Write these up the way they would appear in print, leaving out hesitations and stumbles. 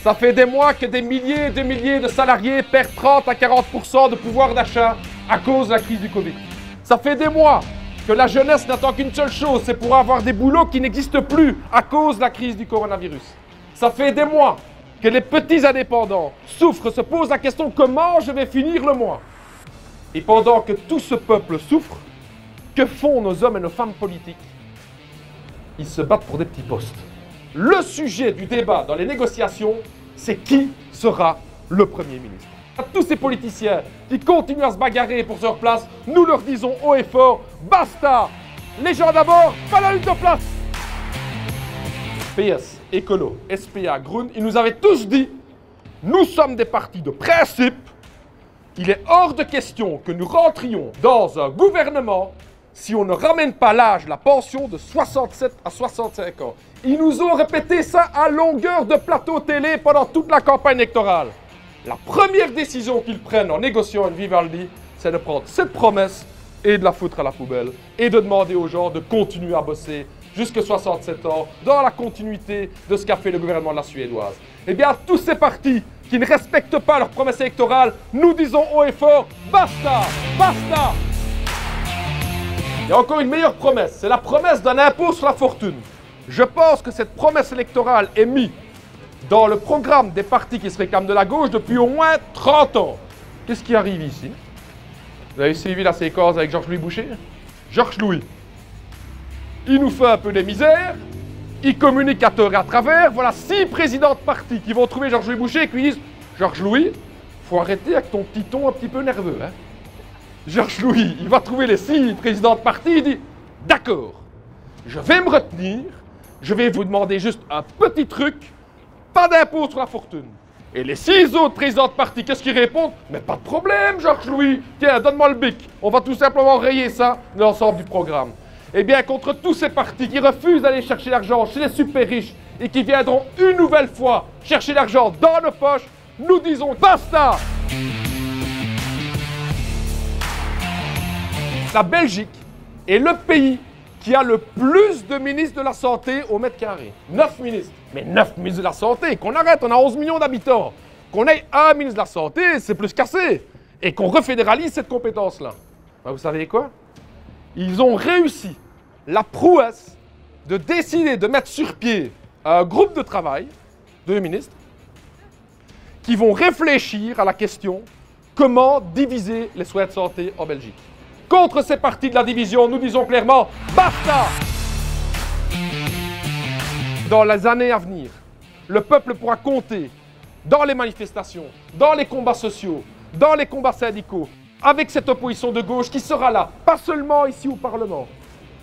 Ça fait des mois que des milliers et des milliers de salariés perdent 30 à 40% de pouvoir d'achat à cause de la crise du Covid. Ça fait des mois que la jeunesse n'attend qu'une seule chose, c'est pour avoir des boulots qui n'existent plus à cause de la crise du coronavirus. Ça fait des mois que les petits indépendants souffrent, se posent la question comment je vais finir le mois. Et pendant que tout ce peuple souffre, que font nos hommes et nos femmes politiques? Ils se battent pour des petits postes. Le sujet du débat dans les négociations, c'est qui sera le Premier ministre. À tous ces politiciens qui continuent à se bagarrer pour leur place, nous leur disons haut et fort, basta! Les gens d'abord, pas la lutte de place! PS, Écolo, SPA, Grun, ils nous avaient tous dit, nous sommes des partis de principe, il est hors de question que nous rentrions dans un gouvernement si on ne ramène pas l'âge de la pension de 67 à 65 ans. Ils nous ont répété ça à longueur de plateau télé pendant toute la campagne électorale. La première décision qu'ils prennent en négociant une Vivaldi, c'est de prendre cette promesse et de la foutre à la poubelle et de demander aux gens de continuer à bosser jusqu'à 67 ans dans la continuité de ce qu'a fait le gouvernement de la Suédoise. Eh bien, tous ces partis qui ne respectent pas leurs promesses électorales, nous disons haut et fort, basta, basta! Il y a encore une meilleure promesse, c'est la promesse d'un impôt sur la fortune. Je pense que cette promesse électorale est mise dans le programme des partis qui se réclament de la gauche depuis au moins 30 ans. Qu'est-ce qui arrive ici? Vous avez suivi la séquence avec Georges-Louis Boucher? Georges-Louis, il nous fait un peu des misères, il communique à tort et à travers. Voilà 6 présidents de partis qui vont trouver Georges-Louis Boucher et qui lui disent « Georges-Louis, faut arrêter avec ton petit ton un petit peu nerveux. Hein? » Georges-Louis, il va trouver les 6 présidents de parti, il dit « D'accord, je vais me retenir, je vais vous demander juste un petit truc, pas d'impôt sur la fortune. » Et les 6 autres présidents de parti, qu'est-ce qu'ils répondent? « Mais pas de problème, Georges-Louis, tiens, donne-moi le bic, on va tout simplement rayer ça de l'ensemble du programme. » Eh bien, contre tous ces partis qui refusent d'aller chercher l'argent chez les super riches et qui viendront une nouvelle fois chercher l'argent dans nos poches, nous disons « Basta !» La Belgique est le pays qui a le plus de ministres de la Santé au mètre carré. 9 ministres. Mais 9 ministres de la Santé, qu'on arrête, on a 11 millions d'habitants. Qu'on ait un ministre de la Santé, c'est plus cassé. Et qu'on refédéralise cette compétence-là. Ben, vous savez quoi? Ils ont réussi la prouesse de décider de mettre sur pied un groupe de travail de ministres qui vont réfléchir à la question comment diviser les soins de santé en Belgique. Contre ces partis de la division, nous disons clairement « Basta !» Dans les années à venir, le peuple pourra compter dans les manifestations, dans les combats sociaux, dans les combats syndicaux, avec cette opposition de gauche qui sera là, pas seulement ici au Parlement,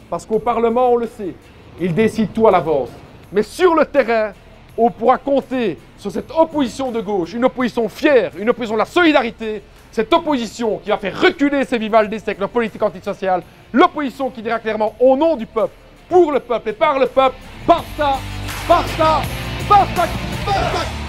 parce qu'au Parlement, on le sait, ils décident tout à l'avance, mais sur le terrain, on pourra compter sur cette opposition de gauche, une opposition fière, une opposition de la solidarité, cette opposition qui va faire reculer ces vivaldistes avec leur politique antisociale, l'opposition qui dira clairement au nom du peuple, pour le peuple et par le peuple, basta, basta, basta, basta.